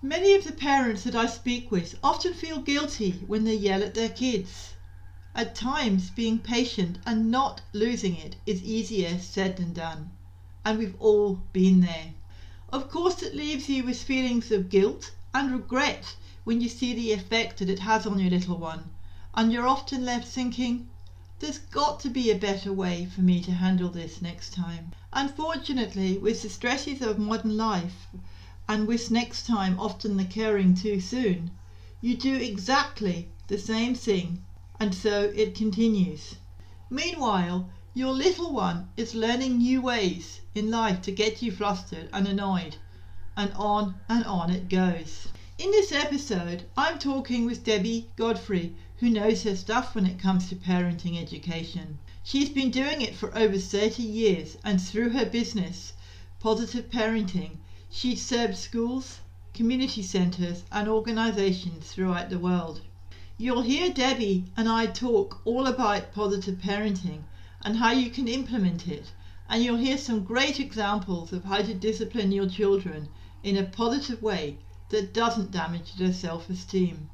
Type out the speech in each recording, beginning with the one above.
Many of the parents that I speak with often feel guilty when they yell at their kids. At times, being patient and not losing it is easier said than done, and we've all been there. Of course, it leaves you with feelings of guilt and regret when you see the effect that it has on your little one, and you're often left thinking, there's got to be a better way for me to handle this next time. Unfortunately, with the stresses of modern life, and with next time often the caring too soon, you do exactly the same thing, and so it continues. Meanwhile, your little one is learning new ways in life to get you flustered and annoyed, and on it goes. In this episode, I'm talking with Debbie Godfrey, who knows her stuff when it comes to parenting education. She's been doing it for over 30 years, and through her business, Positive Parenting, she served schools, community centres and organisations throughout the world. You'll hear Debbie and I talk all about positive parenting and how you can implement it, and you'll hear some great examples of how to discipline your children in a positive way that doesn't damage their self-esteem.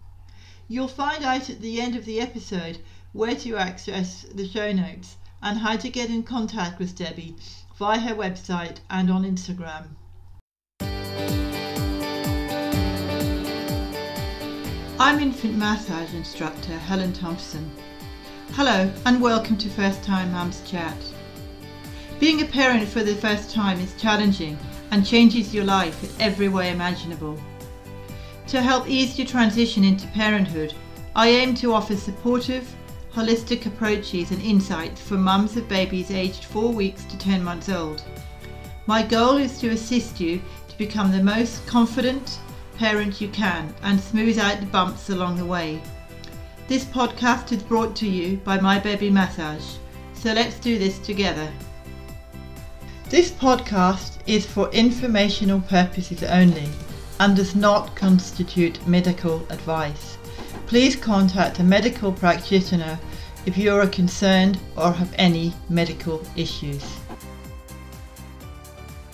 You'll find out at the end of the episode where to access the show notes and how to get in contact with Debbie via her website and on Instagram. I'm infant massage instructor Helen Thompson. Hello and welcome to First Time Mums Chat. Being a parent for the first time is challenging and changes your life in every way imaginable. To help ease your transition into parenthood, I aim to offer supportive, holistic approaches and insights for mums of babies aged 4 weeks to 10 months old. My goal is to assist you to become the most confident parent you can and smooth out the bumps along the way. This podcast is brought to you by My Baby Massage, so let's do this together. This podcast is for informational purposes only and does not constitute medical advice. Please contact a medical practitioner if you are concerned or have any medical issues.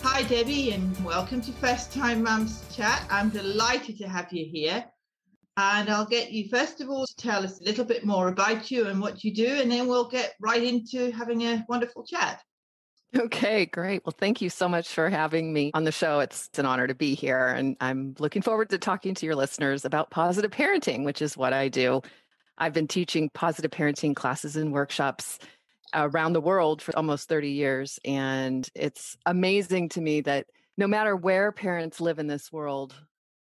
Hi Debbie, and welcome to First Time Mums Chat. I'm delighted to have you here, and I'll get you first of all to tell us a little bit more about you and what you do, and then we'll get right into having a wonderful chat. Okay, great. Well, thank you so much for having me on the show. It's an honor to be here, and I'm looking forward to talking to your listeners about positive parenting, which is what I do. I've been teaching positive parenting classes and workshops around the world for almost 30 years. And it's amazing to me that no matter where parents live in this world,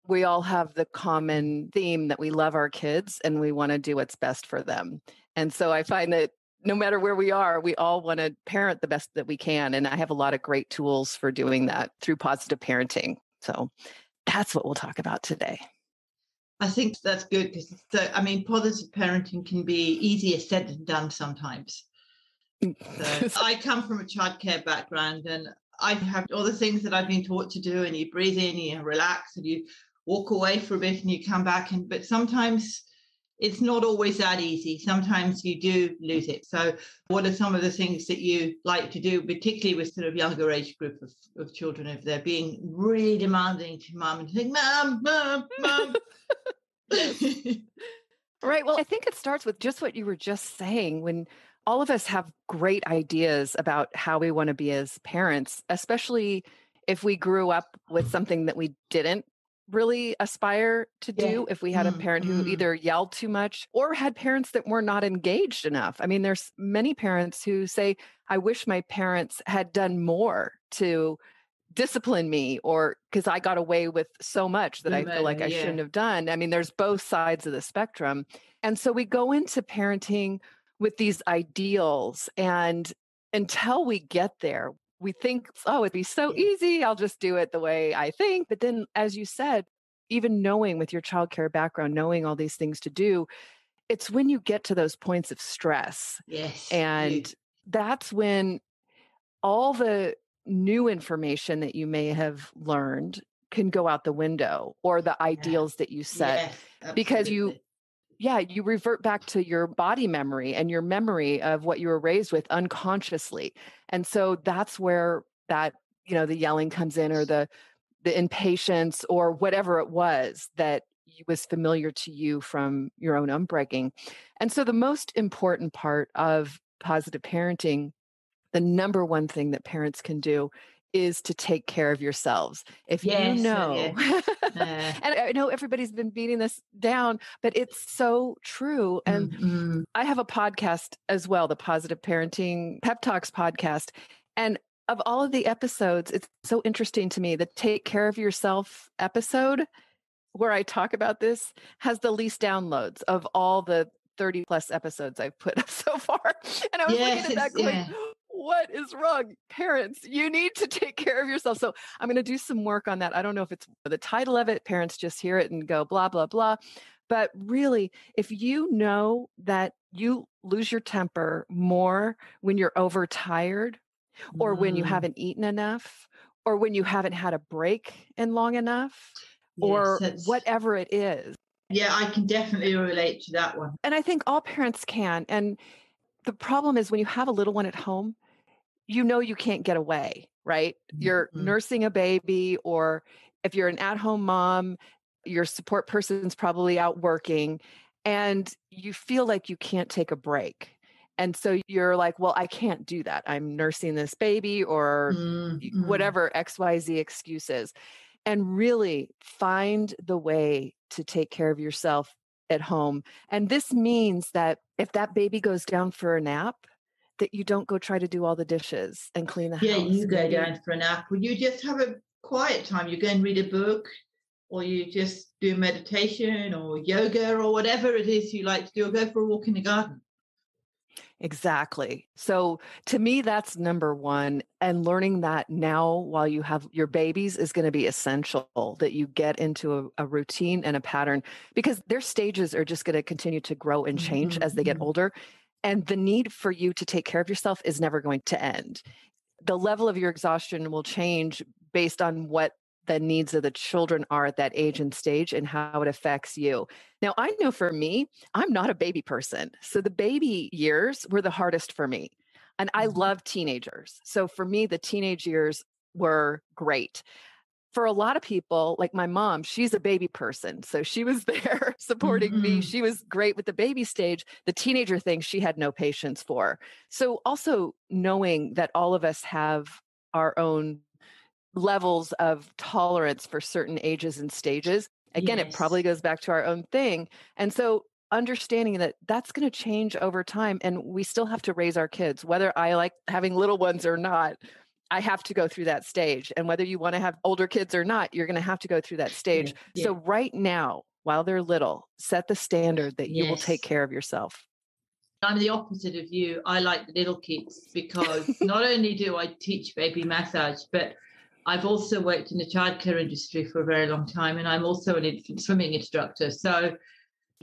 we all have the common theme that we love our kids and we want to do what's best for them. And so I find that no matter where we are, we all want to parent the best that we can. And I have a lot of great tools for doing that through positive parenting. So that's what we'll talk about today. I think that's good because, positive parenting can be easier said than done sometimes. So I come from a childcare background, and I have all the things that I've been taught to do, and you breathe in, you relax, and you walk away for a bit and you come back. But sometimes it's not always that easy. Sometimes you do lose it. So what are some of the things that you like to do, particularly with sort of younger age group of children, if they're being really demanding to mum and think, mum. Right. Well, I think it starts with just what you were just saying. When all of us have great ideas about how we want to be as parents, especially if we grew up with something that we didn't really aspire to do. If we had a parent who either yelled too much or had parents that were not engaged enough. I mean, there's many parents who say, I wish my parents had done more to discipline me, or because I got away with so much that I feel like I shouldn't have done. I mean, there's both sides of the spectrum. And so we go into parenting with these ideals, and until we get there, we think, oh, it'd be so easy. I'll just do it the way I think. But then, as you said, even knowing with your childcare background, knowing all these things to do, it's when you get to those points of stress. Yes. And that's when all the new information that you may have learned can go out the window, or the ideals that you set, because you revert back to your body memory and your memory of what you were raised with unconsciously. And so that's where that, the yelling comes in, or the the impatience or whatever it was that was familiar to you from your own upbringing. And so the most important part of positive parenting, the number one thing that parents can do is to take care of yourselves. If you Yes, know, yes. and I know everybody's been beating this down, but it's so true. And Mm-mm. I have a podcast as well, the Positive Parenting Pep Talks podcast. And of all of the episodes, it's so interesting to me. The Take Care of Yourself episode, where I talk about this, has the least downloads of all the 30 plus episodes I've put up so far. And I was looking at that going, what is wrong? Parents, you need to take care of yourself. So I'm going to do some work on that. I don't know if it's the title of it. Parents just hear it and go blah, blah, blah. But really, if you know that you lose your temper more when you're overtired, or when you haven't eaten enough, or when you haven't had a break in long enough, or whatever it is. Yeah, I can definitely relate to that one. And I think all parents can. And the problem is when you have a little one at home, you know you can't get away, right? You're nursing a baby, or if you're an at-home mom, your support person's probably out working, and you feel like you can't take a break. And so you're like, well, I can't do that. I'm nursing this baby, or whatever XYZ excuses. And really find the way to take care of yourself at home. And this means that if that baby goes down for a nap, that you don't go try to do all the dishes and clean the house. Yeah, you go down for a nap, or you just have a quiet time. You go and read a book, or you just do meditation or yoga or whatever it is you like to do, or go for a walk in the garden. Exactly. So to me, that's number one. And learning that now while you have your babies is going to be essential, that you get into a routine and a pattern, because their stages are just going to continue to grow and change as they get older. And the need for you to take care of yourself is never going to end. The level of your exhaustion will change based on what the needs of the children are at that age and stage and how it affects you. Now, I know for me, I'm not a baby person. So the baby years were the hardest for me. And I love teenagers. So for me, the teenage years were great. For a lot of people, like my mom, she's a baby person. So she was there supporting me. She was great with the baby stage. The teenager thing, she had no patience for. So also knowing that all of us have our own levels of tolerance for certain ages and stages. Again, it probably goes back to our own thing. And so understanding that that's going to change over time, and we still have to raise our kids, whether I like having little ones or not. I have to go through that stage. And whether you want to have older kids or not, you're going to have to go through that stage. So right now, while they're little, set the standard that you will take care of yourself. I'm the opposite of you. I like the little kids because not only do I teach baby massage, but I've also worked in the childcare industry for a very long time, and I'm also an infant swimming instructor. So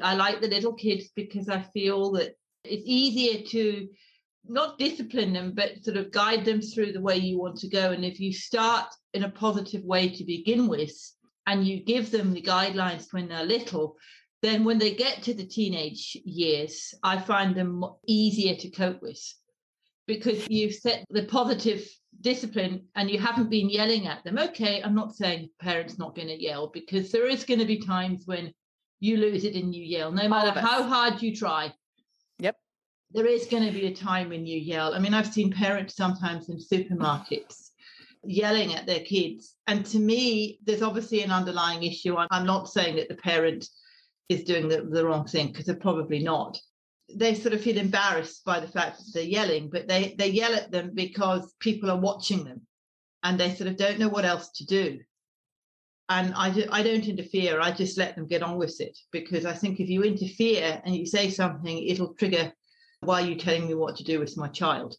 I like the little kids because I feel that it's easier to not discipline them, but sort of guide them through the way you want to go. And if you start in a positive way to begin with, and you give them the guidelines when they're little, then when they get to the teenage years, I find them easier to cope with, because you've set the positive discipline and you haven't been yelling at them. Okay, I'm not saying parents not going to yell, because there is going to be times when you lose it and you yell, no matter how hard you try. Yep. There is going to be a time when you yell. I mean, I've seen parents sometimes in supermarkets yelling at their kids. And to me, there's obviously an underlying issue. I'm not saying that the parent is doing the wrong thing, because they're probably not. They sort of feel embarrassed by the fact that they're yelling, but they yell at them because people are watching them and they sort of don't know what else to do. And I don't interfere. I just let them get on with it, because I think if you interfere and you say something, it'll trigger, why are you telling me what to do with my child?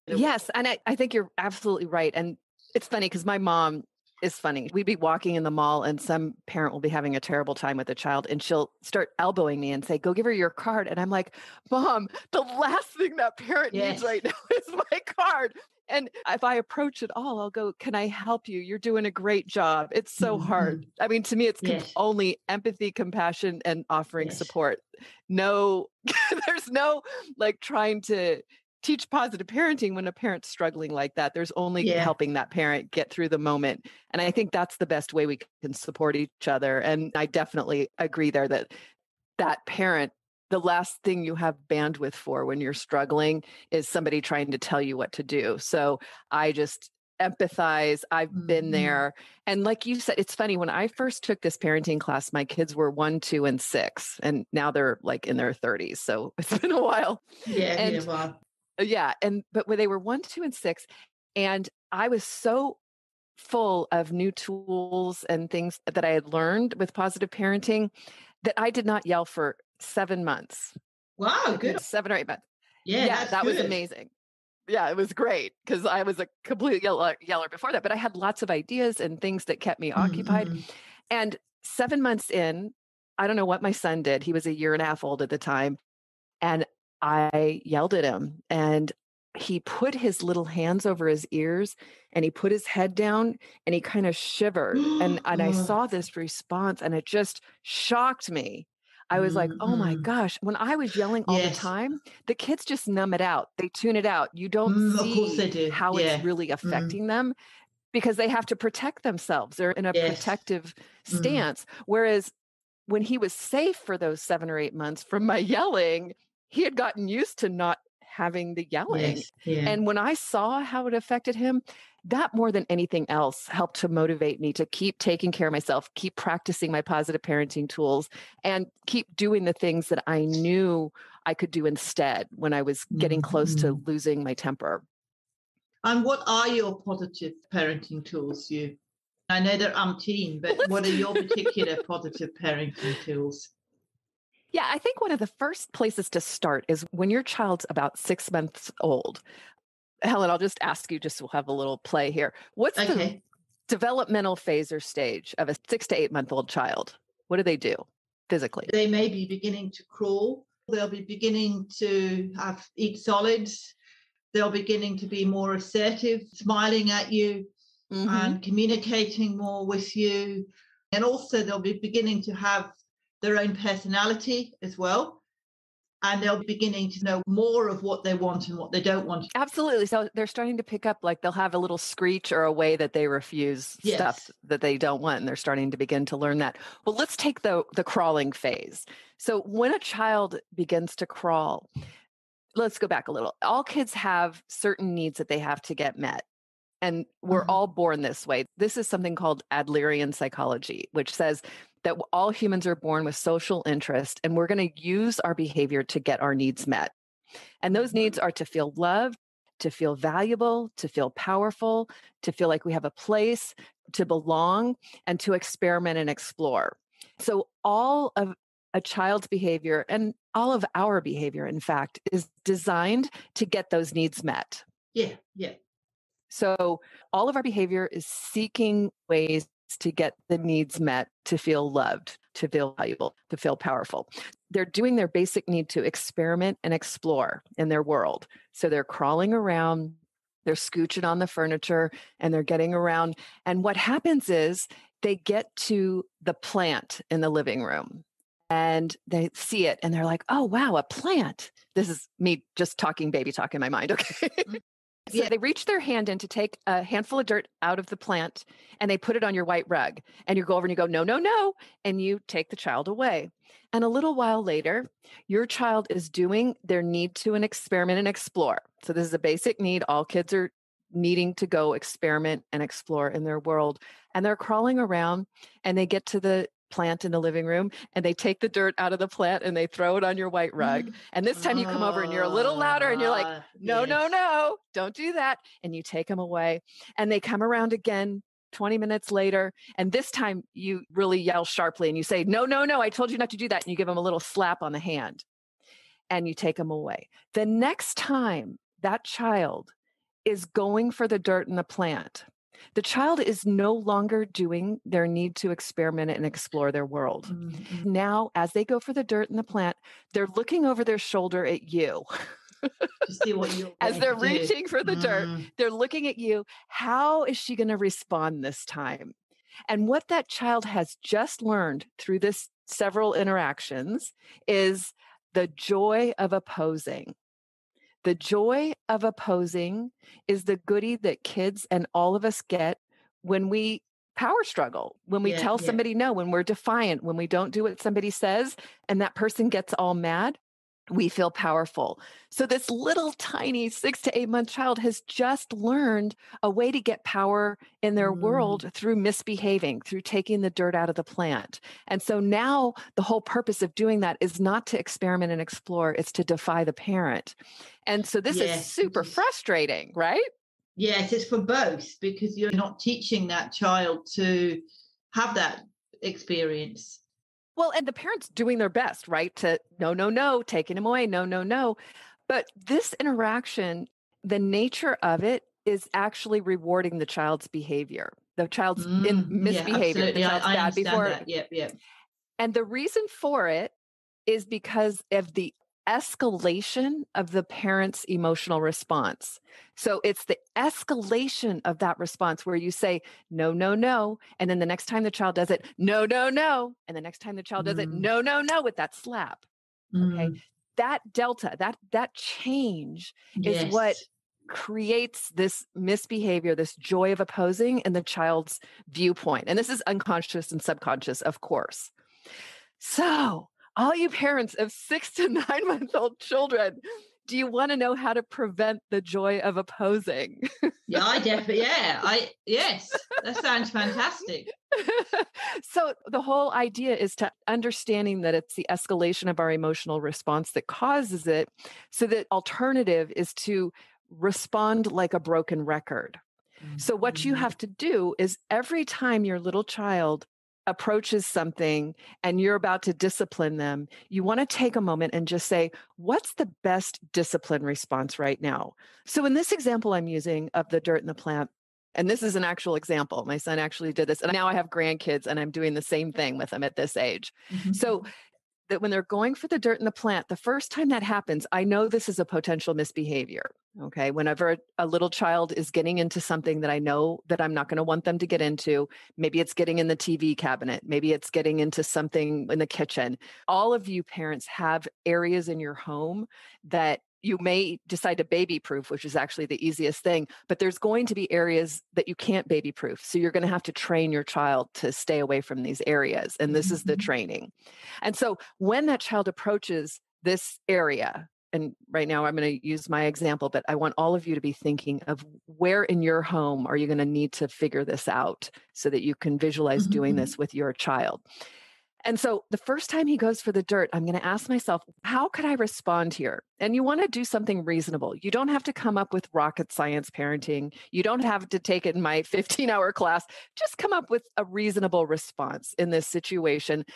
Yes. And I think you're absolutely right. And it's funny because my mom is funny. We'd be walking in the mall and some parent will be having a terrible time with a child, and she'll start elbowing me and say, go give her your card. And I'm like, Mom, the last thing that parent needs right now is my card. And if I approach it all, I'll go, can I help you? You're doing a great job. It's so hard. I mean, to me, it's only empathy, compassion, and offering support. No, there's no like trying to teach positive parenting when a parent's struggling like that. There's only Yeah. helping that parent get through the moment. And I think that's the best way we can support each other. And I definitely agree there that that parent, the last thing you have bandwidth for when you're struggling is somebody trying to tell you what to do. So I just empathize. I've been there. And like you said, it's funny, when I first took this parenting class, my kids were 1, 2, and 6, and now they're like in their 30s. So it's been a while. Yeah, And wow. yeah. But when they were 1, 2, and 6, and I was so full of new tools and things that I had learned with positive parenting that I did not yell for 7 months. Wow, good. 7 or 8 months. Yeah, Yeah, that's that was good. amazing. Yeah, it was great because I was a complete yeller before that, but I had lots of ideas and things that kept me occupied. And 7 months in, I don't know what my son did. He was a year and a half old at the time. And I yelled at him, and he put his little hands over his ears, and he put his head down, and he kind of shivered. And I saw this response, and it just shocked me. I was like, oh my gosh, when I was yelling all the Yes. time, the kids just numb it out. They tune it out. You don't Of course they see do. how it's really affecting them because they have to protect themselves. They're in a protective stance. Whereas when he was safe for those 7 or 8 months from my yelling, he had gotten used to not having the yelling. Yes. Yeah. And when I saw how it affected him, that more than anything else helped to motivate me to keep taking care of myself, keep practicing my positive parenting tools, and keep doing the things that I knew I could do instead when I was getting close to losing my temper. And what are your positive parenting tools? I know they're umpteen, but what are your particular positive parenting tools? Yeah, I think one of the first places to start is when your child's about 6 months old. Helen, I'll just ask you, just we'll have a little play here. What's the developmental phase or stage of a 6 to 8 month old child? What do they do physically? They may be beginning to crawl. They'll be beginning to eat solids. They're beginning to be more assertive, smiling at you and communicating more with you. And also they'll be beginning to have their own personality as well. And they'll be beginning to know more of what they want and what they don't want. Absolutely. So they're starting to pick up, like they'll have a little screech or a way that they refuse stuff that they don't want. And they're starting to begin to learn that. Well, let's take the crawling phase. So when a child begins to crawl, let's go back a little. All kids have certain needs that they have to get met. And we're all born this way. This is something called Adlerian psychology, which says that all humans are born with social interest, and we're going to use our behavior to get our needs met. And those needs are to feel loved, to feel valuable, to feel powerful, to feel like we have a place, to belong, and to experiment and explore. So all of a child's behavior, and all of our behavior, in fact, is designed to get those needs met. Yeah. So all of our behavior is seeking ways to get the needs met, to feel loved, to feel valuable, to feel powerful. They're doing their basic need to experiment and explore in their world. So they're crawling around, they're scooching on the furniture, and they're getting around. And what happens is they get to the plant in the living room and they see it and they're like, oh, wow, a plant. This is me just talking baby talk in my mind. Okay. So they reach their hand in to take a handful of dirt out of the plant and they put it on your white rug. And you go over and you go, no, no, no. And you take the child away. And a little while later, your child is doing their need to an experiment and explore. So this is a basic need. All kids are needing to go experiment and explore in their world. And they're crawling around and they get to the plant in the living room and they take the dirt out of the plant and they throw it on your white rug. And this time you come over and you're a little louder and you're like, no, no, no, don't do that. And you take them away and they come around again 20 minutes later. And this time you really yell sharply and you say, no, no, no, I told you not to do that. And you give them a little slap on the hand and you take them away. The next time that child is going for the dirt in the plant, the child is no longer doing their need to experiment and explore their world. Now, as they go for the dirt in the plant, they're looking over their shoulder at you. To see what you're as they're reaching for the dirt, they're looking at you. How is she going to respond this time? And what that child has just learned through this several interactions is the joy of opposing. The joy of opposing is the goodie that kids and all of us get when we power struggle, when we Yeah, tell yeah. somebody no, when we're defiant, when we don't do what somebody says, and that person gets all mad. We feel powerful. So this little tiny 6 to 8 month child has just learned a way to get power in their Mm, world through misbehaving, through taking the dirt out of the plant. And so now the whole purpose of doing that is not to experiment and explore, it's to defy the parent. And so this is yes, it super is. frustrating, right? Yes, it's for both because you're not teaching that child to have that experience. Well, and the parents doing their best, right? To no, no, no, taking him away, no, no, no. But this interaction, the nature of it is actually rewarding the child's behavior, the child's in Yeah, misbehavior, the absolutely. child's I bad understand before. that. Yep, yep. And the reason for it is because of the escalation of the parent's emotional response. So it's the escalation of that response where you say, no, no, no. And then the next time the child does it, no, no, no. And the next time the child does it, Mm, no, no, no, with that slap. Okay. mm, That delta, that change is what yes. creates this misbehavior, this joy of opposing in the child's viewpoint. And this is unconscious and subconscious, of course. So, all you parents of 6 to 9 month old children, do you want to know how to prevent the joy of opposing? Yeah, I definitely. Yeah, yes. That sounds fantastic. So, the whole idea is to understanding that it's the escalation of our emotional response that causes it. So, the alternative is to respond like a broken record. So, what you Mm, have to do is every time your little child approaches something and you're about to discipline them, you want to take a moment and just say, what's the best discipline response right now? So, in this example I'm using of the dirt in the plant, and this is an actual example. My son actually did this. And now I have grandkids and I'm doing the same thing with them at this age. So, mhm. that when they're going for the dirt in the plant, the first time that happens, I know this is a potential misbehavior. Okay. Whenever a little child is getting into something that I know that I'm not going to want them to get into, maybe it's getting in the TV cabinet, maybe it's getting into something in the kitchen. All of you parents have areas in your home that you may decide to baby proof, which is actually the easiest thing, but there's going to be areas that you can't baby proof. So you're going to have to train your child to stay away from these areas. And this is the Mhm. training. And so when that child approaches this area, and right now I'm going to use my example, but I want all of you to be thinking of where in your home are you going to need to figure this out so that you can visualize Mhm, doing this mhm. with your child. And so the first time he goes for the dirt, I'm going to ask myself, how could I respond here? And you want to do something reasonable. You don't have to come up with rocket science parenting. You don't have to take it in my 15-hour class. Just come up with a reasonable response in this situation.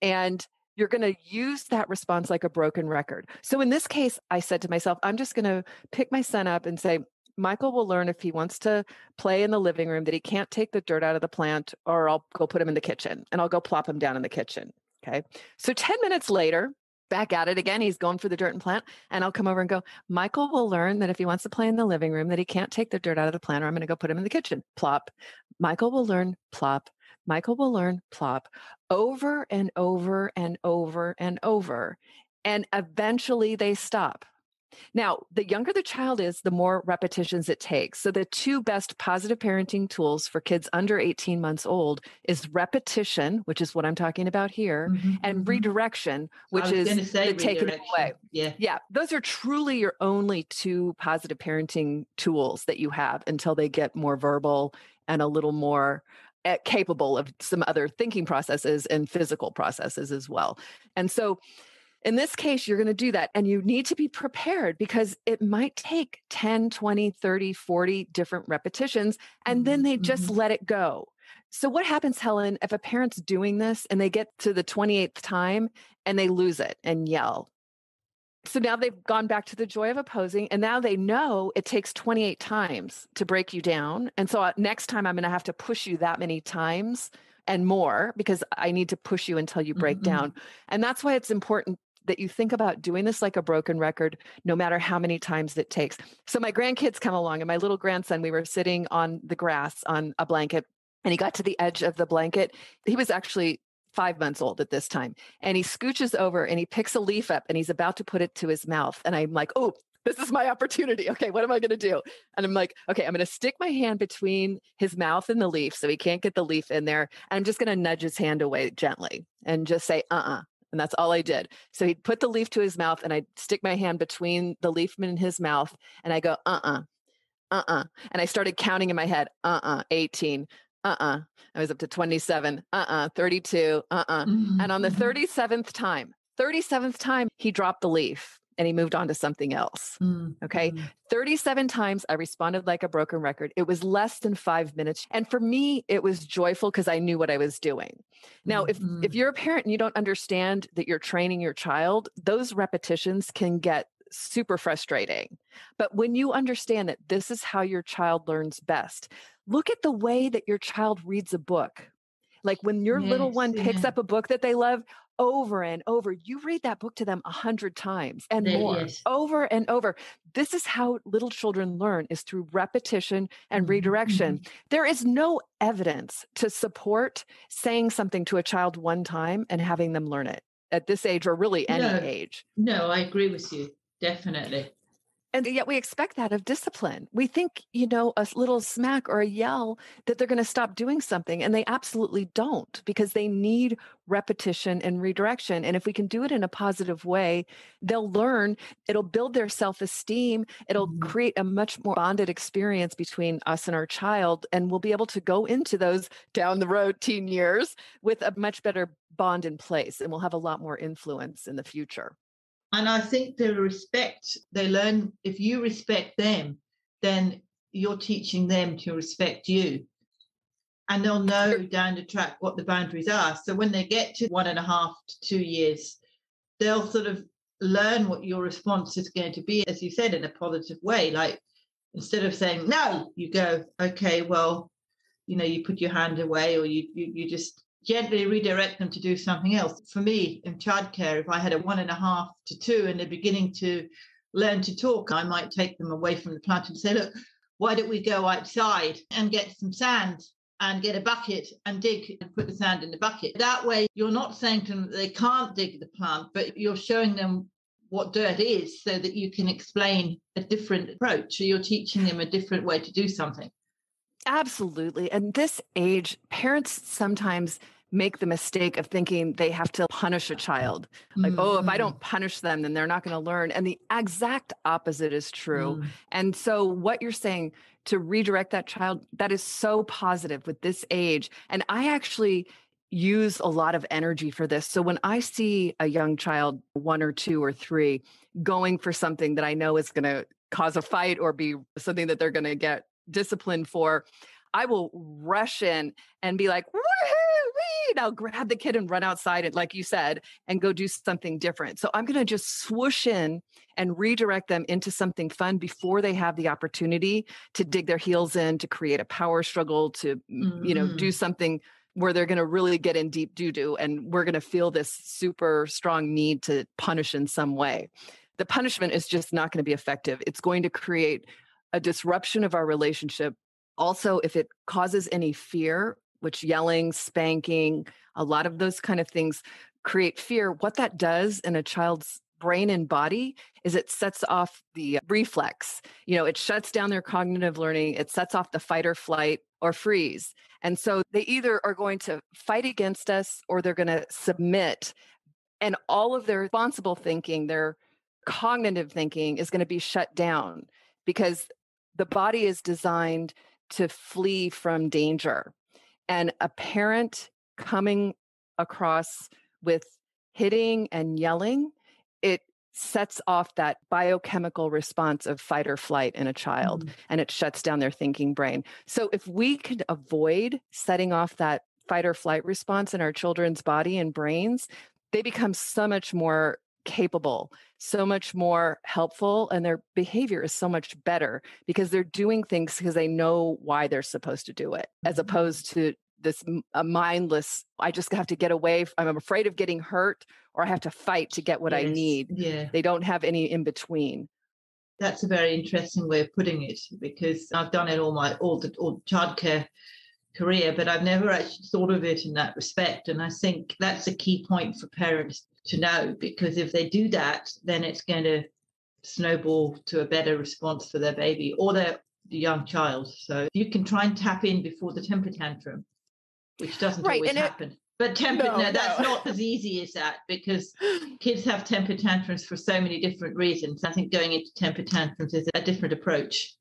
And you're going to use that response like a broken record. So in this case, I said to myself, I'm just going to pick my son up and say, Michael will learn if he wants to play in the living room that he can't take the dirt out of the plant, or I'll go put him in the kitchen and I'll go plop him down in the kitchen. Okay. So 10 minutes later, back at it again. He's going for the dirt and plant. And I'll come over and go, Michael will learn that if he wants to play in the living room, that he can't take the dirt out of the plant, or I'm going to go put him in the kitchen. Plop. Michael will learn, plop. Michael will learn, plop, over and over and over and over. And eventually they stop. Now, the younger the child is, the more repetitions it takes. So the two best positive parenting tools for kids under 18 months old is repetition, which is what I'm talking about here, Mhm, and mhm. redirection, I which was going is to say the taking it away. redirection. Yeah. Yeah, those are truly your only two positive parenting tools that you have until they get more verbal and a little more capable of some other thinking processes and physical processes as well. And so in this case, you're going to do that. And you need to be prepared because it might take 10, 20, 30, 40 different repetitions, and then Mhm, they just mhm. let it go. So, what happens, Helen, if a parent's doing this and they get to the 28th time and they lose it and yell? So now they've gone back to the joy of opposing, and now they know it takes 28 times to break you down. And so next time I'm going to have to push you that many times and more because I need to push you until you break down. Mhm, And that's why it's important that you think about doing this like a broken record, no matter how many times it takes. So my grandkids come along, and my little grandson, we were sitting on the grass on a blanket, and he got to the edge of the blanket. He was actually 5 months old at this time. And he scooches over and he picks a leaf up and he's about to put it to his mouth. And I'm like, oh, This is my opportunity. Okay, what am I going to do? And I'm like, okay, I'm going to stick my hand between his mouth and the leaf so he can't get the leaf in there. And I'm just going to nudge his hand away gently and just say, And that's all I did. So he'd put the leaf to his mouth and I'd stick my hand between the leaf and his mouth and I go, And I started counting in my head, 18, I was up to 27, 32, And on the 37th time, he dropped the leaf and he moved on to something else. Okay. 37 times I responded like a broken record. It was less than 5 minutes. And for me, it was joyful because I knew what I was doing. Now, if you're a parent and you don't understand that you're training your child, those repetitions can get super frustrating. But when you understand that this is how your child learns best, look at the way that your child reads a book. Like when your little one picks up a book that they love over and over, you read that book to them 100 times and more, over and over. This is how little children learn, is through repetition and redirection. There is no evidence to support saying something to a child one time and having them learn it at this age or really any age. No, I agree with you. Definitely. And yet we expect that of discipline. We think, a little smack or a yell that they're going to stop doing something. And they absolutely don't, because they need repetition and redirection. And if we can do it in a positive way, they'll learn. It'll build their self-esteem. It'll create a much more bonded experience between us and our child. And we'll be able to go into those down the road teen years with a much better bond in place. And we'll have a lot more influence in the future. And I think the respect they learn, if you respect them, then you're teaching them to respect you. And they'll know down the track what the boundaries are. So when they get to 1.5 to 2 years, they'll sort of learn what your response is going to be, as you said, in a positive way. Like instead of saying, no, you go, okay, well, you put your hand away, or you just gently redirect them to do something else. For me, in childcare, if I had a 1.5 to 2 and they're beginning to learn to talk, I might take them away from the plant and say, look, why don't we go outside and get some sand and get a bucket and dig and put the sand in the bucket. That way, you're not saying to them that they can't dig the plant, but you're showing them what dirt is so that you can explain a different approach. So you're teaching them a different way to do something. Absolutely. And this age, parents sometimes make the mistake of thinking they have to punish a child. Like, if I don't punish them, then they're not going to learn. And the exact opposite is true. And so what you're saying to redirect that child, that is so positive with this age. And I actually use a lot of energy for this. So when I see a young child, 1 or 2 or 3, going for something that I know is going to cause a fight or be something that they're going to get discipline for, I will rush in and be like, woohoo, and I'll grab the kid and run outside, and like you said, and go do something different. So I'm going to just swoosh in and redirect them into something fun before they have the opportunity to dig their heels in, to create a power struggle, to do something where they're going to really get in deep doo-doo, and we're going to feel this super strong need to punish in some way. The punishment is just not going to be effective. It's going to create a disruption of our relationship. Also, if it causes any fear, which yelling, spanking, a lot of those kind of things create fear, what that does in a child's brain and body is it sets off the reflex. It shuts down their cognitive learning. It sets off the fight or flight or freeze. And so they either are going to fight against us or they're going to submit. And all of their responsible thinking, their cognitive thinking is going to be shut down, because the body is designed to flee from danger. And a parent coming across with hitting and yelling, it sets off that biochemical response of fight or flight in a child, and it shuts down their thinking brain. So if we could avoid setting off that fight or flight response in our children's body and brains, they become so much more capable, so much more helpful, and their behavior is so much better because they're doing things because they know why they're supposed to do it, as opposed to this mindless, I just have to get away. I'm afraid of getting hurt, or I have to fight to get what I need. Yeah. They don't have any in between. That's a very interesting way of putting it, because I've done it all the childcare career, but I've never actually thought of it in that respect. And I think that's a key point for parents to know, because if they do that, then it's going to snowball to a better response for their baby or the young child. So you can try and tap in before the temper tantrum, which doesn't always happen. But that's not as easy as that, because kids have temper tantrums for so many different reasons. I think going into temper tantrums is a different approach.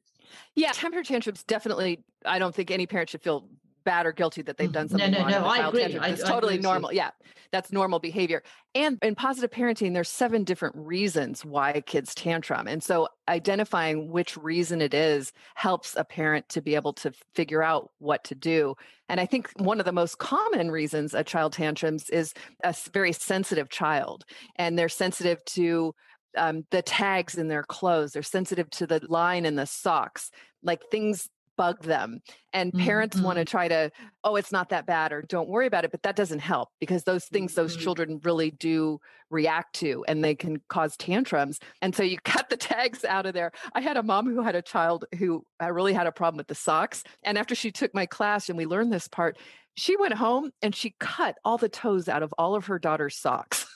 Yeah, temper tantrums definitely, I don't think any parent should feel bad or guilty that they've done something wrong. No, I agree. It's totally normal. Yeah, that's normal behavior. And in positive parenting, there's 7 different reasons why kids tantrum. And so identifying which reason it is helps a parent to be able to figure out what to do. And I think one of the most common reasons a child tantrums is a very sensitive child. And they're sensitive to the tags in their clothes. They're sensitive to the line in the socks, like things bug them. And parents want to try to, oh, it's not that bad, or don't worry about it. But that doesn't help, because those things, those children really do react to, and they can cause tantrums. And so you cut the tags out of there. I had a mom who had a child who really had a problem with the socks. And after she took my class and we learned this part, she went home and she cut all the toes out of all of her daughter's socks.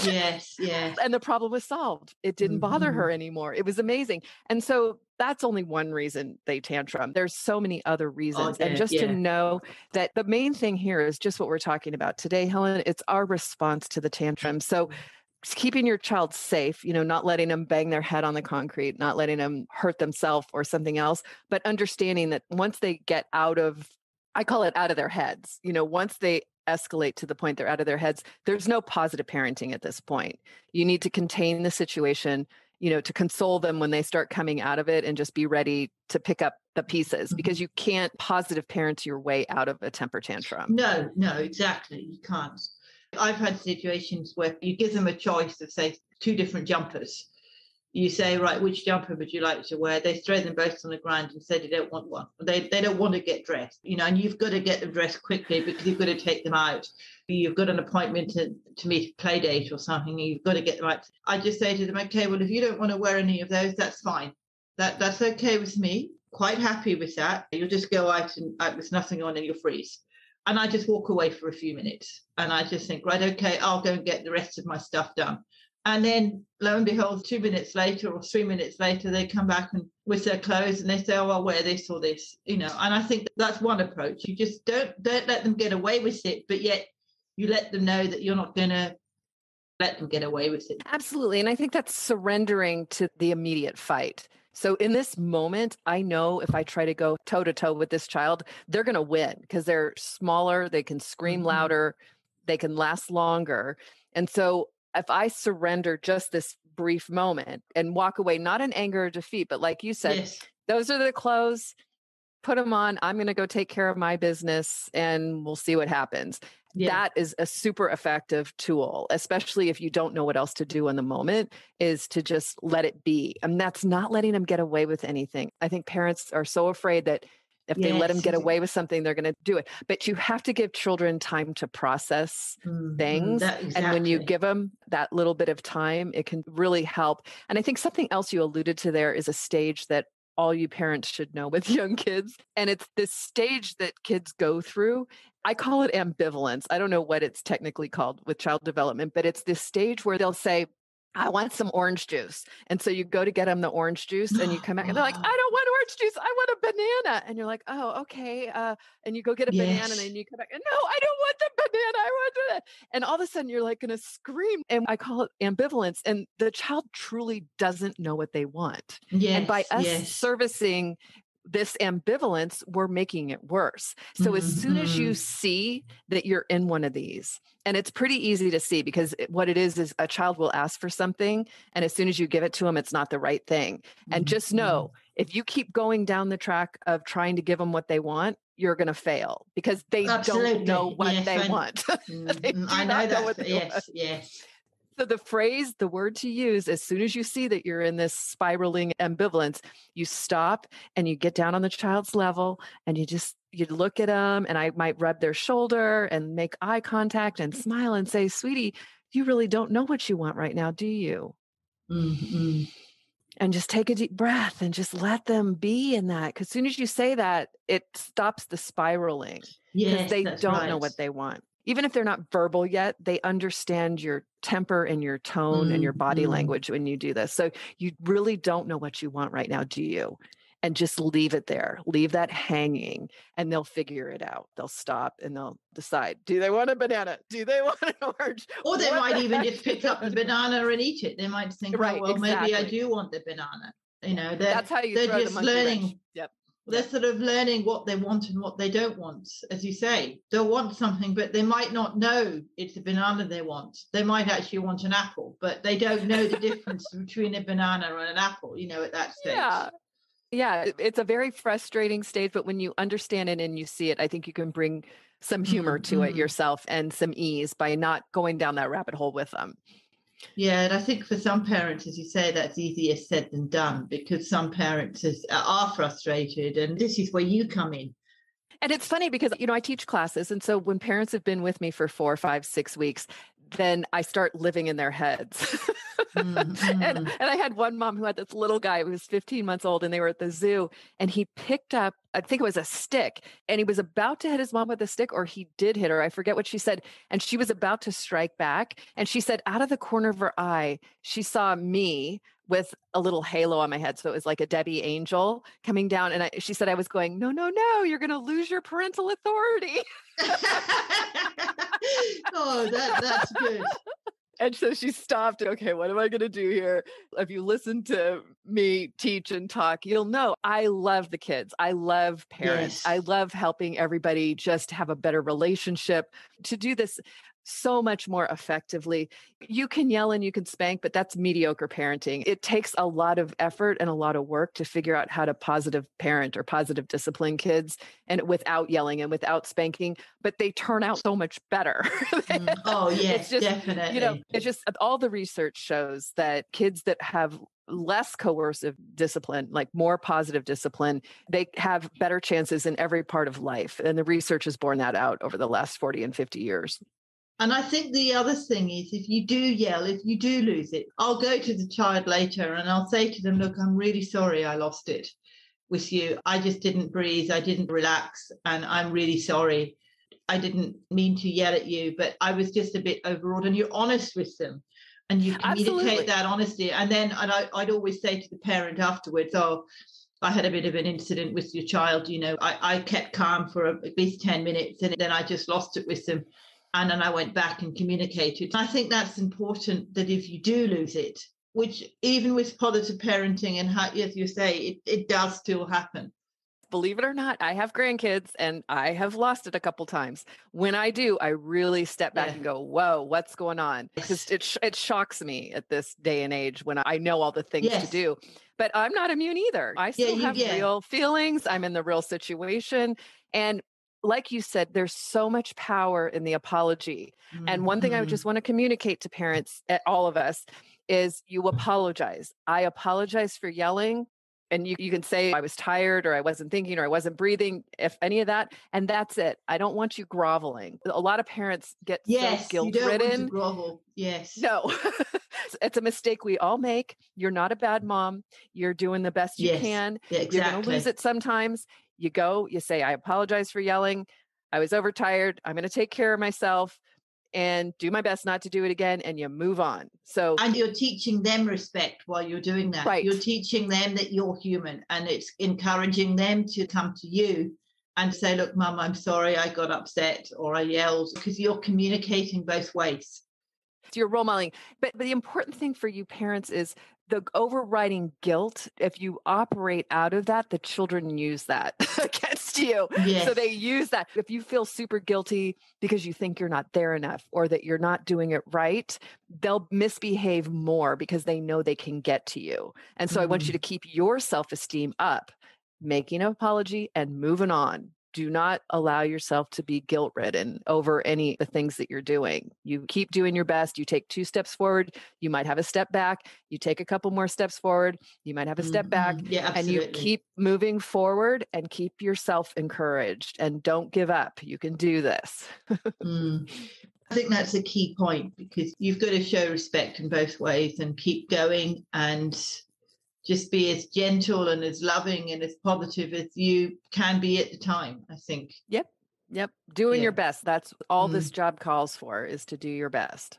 Yes. And the problem was solved. It didn't bother her anymore. It was amazing. And so that's only one reason they tantrum. There's so many other reasons. And just to know that the main thing here is just what we're talking about today, Helen, it's our response to the tantrum. So keeping your child safe, not letting them bang their head on the concrete, not letting them hurt themselves or something else, but understanding that once they get I call it out of their heads, once they escalate to the point they're out of their heads, there's no positive parenting at this point. You need to contain the situation, to console them when they start coming out of it, and just be ready to pick up the pieces, because you can't positive parent your way out of a temper tantrum. No, exactly. You can't. I've had situations where you give them a choice of, say, 2 different jumpers. You say, right, which jumper would you like to wear? They throw them both on the ground and say they don't want one. They don't want to get dressed, and you've got to get them dressed quickly, because you've got to take them out. You've got an appointment to meet a play date or something, and you've got to get them out. I just say to them, okay, well, if you don't want to wear any of those, that's fine. That's okay with me. Quite happy with that. You'll just go out with nothing on and you'll freeze. And I just walk away for a few minutes. And I just think, right, okay, I'll go and get the rest of my stuff done. And then, lo and behold, 2 minutes later or 3 minutes later, they come back and with their clothes, and they say, oh, I'll wear this or this, And I think that's one approach. You just don't let them get away with it, but yet you let them know that you're not going to let them get away with it. Absolutely. And I think that's surrendering to the immediate fight. So in this moment, I know if I try to go toe to toe with this child, they're going to win, because they're smaller, they can scream louder, they can last longer. And so if I surrender just this brief moment and walk away, not in anger or defeat, but like you said, those are the clothes, put them on. I'm going to go take care of my business and we'll see what happens. That is a super effective tool, especially if you don't know what else to do in the moment, is to just let it be. And that's not letting them get away with anything. I think parents are so afraid that if they let them get away with something, they're going to do it. But you have to give children time to process things. Exactly. And when you give them that little bit of time, it can really help. And I think something else you alluded to there is a stage that all you parents should know with young kids. And it's this stage that kids go through. I call it ambivalence. I don't know what it's technically called with child development, but it's this stage where they'll say, I want some orange juice. And so you go to get them the orange juice and you come back and they're like, I don't want orange juice. I want a banana. And you're like, oh, okay. And you go get a banana and then you come back and no, I don't want the banana. I want that. And all of a sudden you're like going to scream. And I call it ambivalence. And the child truly doesn't know what they want. And by us servicing this ambivalence, we're making it worse. So as soon as you see that you're in one of these, and it's pretty easy to see, because what it is a child will ask for something, and as soon as you give it to them, it's not the right thing. And just know, if you keep going down the track of trying to give them what they want, you're going to fail, because they don't know what they want. I know that. Yes. So the word to use, as soon as you see that you're in this spiraling ambivalence, you stop and you get down on the child's level and you look at them, and I might rub their shoulder and make eye contact and smile and say, sweetie, you really don't know what you want right now, do you? And just take a deep breath and just let them be in that. Because as soon as you say that, it stops the spiraling. Because they don't know what they want. even if they're not verbal yet, they understand your temper and your tone and your body language when you do this. So you really don't know what you want right now, do you? And just leave it there. Leave that hanging and they'll figure it out. They'll stop and they'll decide, do they want a banana? Do they want an orange? Or they might even just pick up the banana and eat it. They might think, right, oh, well, exactly. maybe I do want the banana. You know, that's how you throw the monkey wrench. Yep. They're sort of learning what they want and what they don't want, as you say. They'll want something, but they might not know it's a banana they want. They might actually want an apple, but they don't know the difference between a banana and an apple, you know, at that stage. Yeah, it's a very frustrating stage, but when you understand it and you see it, I think you can bring some humor to it yourself and some ease by not going down that rabbit hole with them. Yeah, and I think for some parents, as you say, that's easier said than done, because some parents are frustrated, and this is where you come in. And it's funny because, you know, I teach classes. And so when parents have been with me for 4, 5, 6 weeks, then I start living in their heads. And I had one mom who had this little guy who was 15 months old, and they were at the zoo, and he picked up, I think it was a stick, and he was about to hit his mom with a stick, or he did hit her. I forget what she said. And she was about to strike back. And she said out of the corner of her eye, she saw me with a little halo on my head. So it was like a Debbie angel coming down. And she said, I was going, no, you're going to lose your parental authority. Oh, that's good. And so she stopped. Okay, what am I going to do here? If you listen to me teach and talk, you'll know I love the kids. I love parents. Yes. I love helping everybody just have a better relationship. To do this so much more effectively. You can yell and you can spank, but that's mediocre parenting. It takes a lot of effort and a lot of work to figure out how to positive parent or positive discipline kids, and without yelling and without spanking, but they turn out so much better. Oh, yes, it's just, definitely. You know, it's just all the research shows that kids that have less coercive discipline, like more positive discipline, they have better chances in every part of life. And the research has borne that out over the last 40 and 50 years. And I think the other thing is, if you do yell, if you do lose it, I'll go to the child later and I'll say to them, look, I'm really sorry I lost it with you. I just didn't breathe. I didn't relax. And I'm really sorry. I didn't mean to yell at you, but I was just a bit overawed. And you're honest with them and you communicate that honesty. And then I'd always say to the parent afterwards, oh, I had a bit of an incident with your child. You know, I kept calm for at least 10 minutes and then I just lost it with them. And then I went back and communicated. I think that's important, that if you do lose it, which even with positive parenting and how, as you say, it does still happen. Believe it or not, I have grandkids and I have lost it a couple times. When I do, I really step back and go, whoa, what's going on? Because it shocks me at this day and age when I know all the things to do. But I'm not immune either. I still have real feelings. I'm in the real situation. And like you said, there's so much power in the apology. And one thing I just want to communicate to parents, all of us, is you apologize. I apologize for yelling. And you can say, I was tired, or I wasn't thinking, or I wasn't breathing, if any of that. And that's it. I don't want you groveling. A lot of parents get so guilt-ridden. You don't want to grovel. Yes. No. It's a mistake we all make. You're not a bad mom. You're doing the best you can. Yeah, exactly. You're going to lose it sometimes. You go, you say, I apologize for yelling. I was overtired. I'm going to take care of myself and do my best not to do it again. And you move on. So, and you're teaching them respect while you're doing that. Right. You're teaching them that you're human, and it's encouraging them to come to you and say, look, Mum, I'm sorry I got upset or I yelled, because you're communicating both ways. You're role modeling. But the important thing for you parents is the overriding guilt. If you operate out of that, the children use that against you. Yes. So they use that. If you feel super guilty because you think you're not there enough or that you're not doing it right, they'll misbehave more because they know they can get to you. And so I want you to keep your self-esteem up, making an apology and moving on. Do not allow yourself to be guilt-ridden over any of the things that you're doing. You keep doing your best. You take 2 steps forward. You might have a step back. You take a couple more steps forward. You might have a step back. Yeah, and you keep moving forward and keep yourself encouraged and don't give up. You can do this. I think that's a key point, because you've got to show respect in both ways and keep going and just be as gentle and as loving and as positive as you can be at the time, I think. Yep. Yep. Doing your Yeah. best. That's all this job calls for, is to do your best.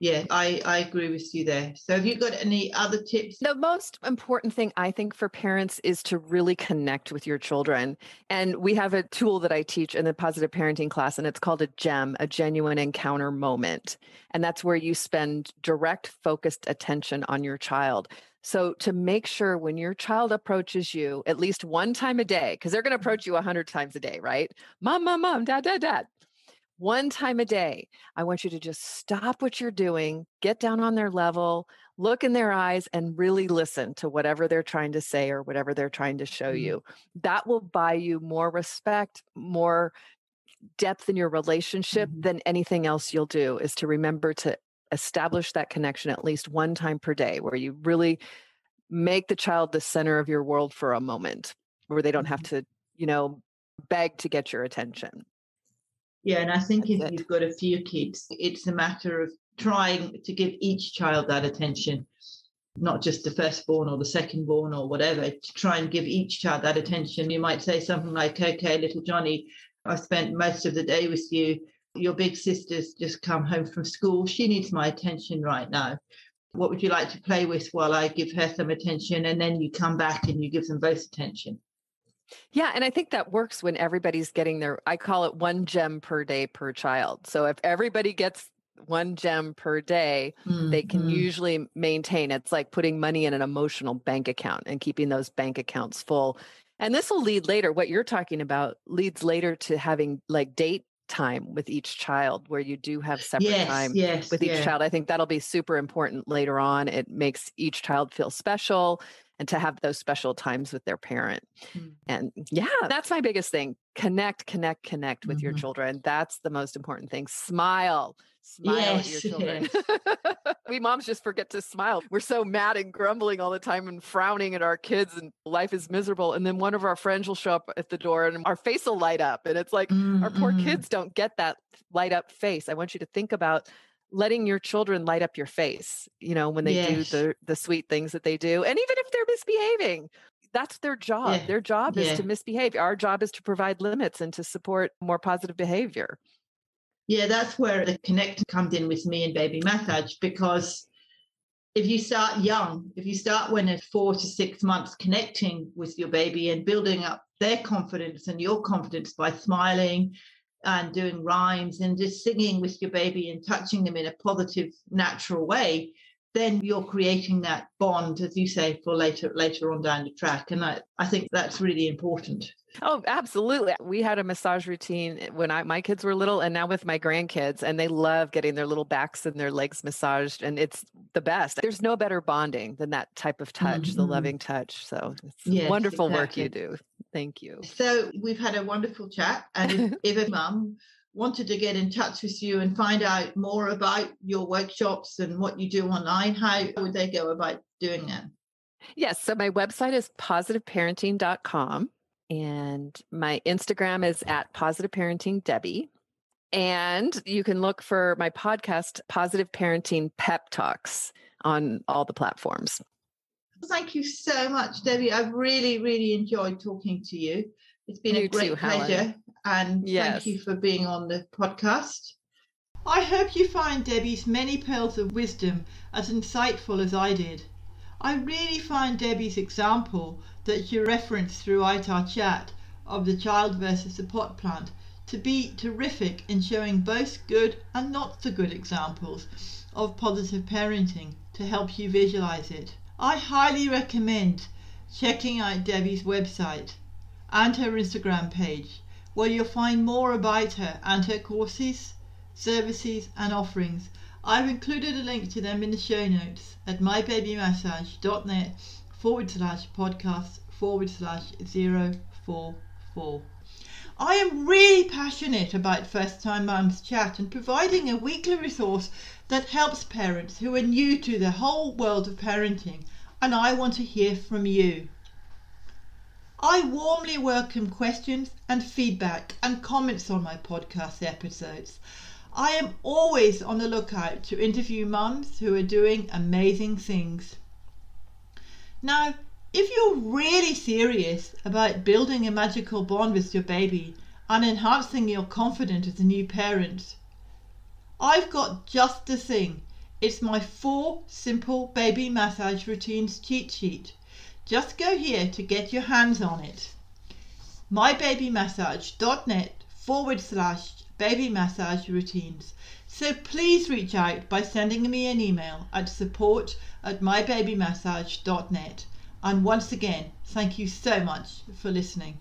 Yeah, I agree with you there. So have you got any other tips? The most important thing, I think, for parents is to really connect with your children. And we have a tool that I teach in the positive parenting class, and it's called a GEM, a genuine encounter moment. And that's where you spend direct, focused attention on your child. So to make sure when your child approaches you at least one time a day, because they're going to approach you 100 times a day, right? Mom, mom, mom, dad, dad, dad. One time a day, I want you to just stop what you're doing, get down on their level, look in their eyes, and really listen to whatever they're trying to say or whatever they're trying to show you. That will buy you more respect, more depth in your relationship than anything else you'll do, is to remember to establish that connection at least one time per day, where you really make the child the center of your world for a moment, where they don't have to, beg to get your attention. Yeah, and I think That's if it. you've got a few kids, it's a matter of trying to give each child that attention, not just the firstborn or the secondborn or whatever, to try and give each child that attention. You might say something like, okay, little Johnny, I spent most of the day with you. Your big sister's just come home from school. She needs my attention right now. What would you like to play with while I give her some attention? And then you come back and you give them both attention. Yeah. And I think that works when everybody's getting I call it 1 gem per day per child. So if everybody gets 1 gem per day, they can usually maintain. It's like putting money in an emotional bank account and keeping those bank accounts full. And this will lead later, what you're talking about leads later to having like date time with each child, where you do have separate time with each child. I think that'll be super important later on. It makes each child feel special, and to have those special times with their parent. And yeah, that's my biggest thing. Connect with your children. That's the most important thing. Smile at your children. We moms just forget to smile. We're so mad and grumbling all the time and frowning at our kids, and life is miserable. And then one of our friends will show up at the door and our face will light up. And it's like, our poor kids don't get that light up face. I want you to think about letting your children light up your face, when they do the sweet things that they do. And even if they're misbehaving, that's their job. Yeah. Their job is to misbehave. Our job is to provide limits and to support more positive behavior. Yeah, that's where the connect comes in with me and baby massage, because if you start young, if you start when it's 4 to 6 months, connecting with your baby and building up their confidence and your confidence by smiling and doing rhymes and just singing with your baby and touching them in a positive, natural way, then you're creating that bond, as you say, for later on down the track. And I think that's really important. Oh, absolutely. We had a massage routine when my kids were little, and now with my grandkids, and they love getting their little backs and their legs massaged, and it's the best. There's no better bonding than that type of touch, the loving touch. So it's wonderful work you do. Thank you. So we've had a wonderful chat. And if a mum wanted to get in touch with you and find out more about your workshops and what you do online, how would they go about doing that? Yes. So my website is positiveparenting.com. And my Instagram is at Positive Parenting Debbie. And you can look for my podcast, Positive Parenting Pep Talks, on all the platforms. Thank you so much, Debbie. I've really, really enjoyed talking to you. It's been a great pleasure. Helen. And thank you for being on the podcast. I hope you find Debbie's many pearls of wisdom as insightful as I did. I really find Debbie's example that you referenced throughout our chat of the child versus the pot plant to be terrific in showing both good and not so good examples of positive parenting to help you visualize it. I highly recommend checking out Debbie's website and her Instagram page, where you'll find more about her and her courses, services and offerings. I've included a link to them in the show notes at mybabymassage.net/podcast/044. I am really passionate about First Time Mums Chat and providing a weekly resource that helps parents who are new to the whole world of parenting, and I want to hear from you. I warmly welcome questions and feedback and comments on my podcast episodes. I am always on the lookout to interview mums who are doing amazing things. Now, if you're really serious about building a magical bond with your baby and enhancing your confidence as a new parent. I've got just the thing. It's my 4 simple baby massage routines cheat sheet. Just go here to get your hands on it. mybabymassage.net/baby massage routines. So please reach out by sending me an email at support@mybabymassage.net. And once again, thank you so much for listening.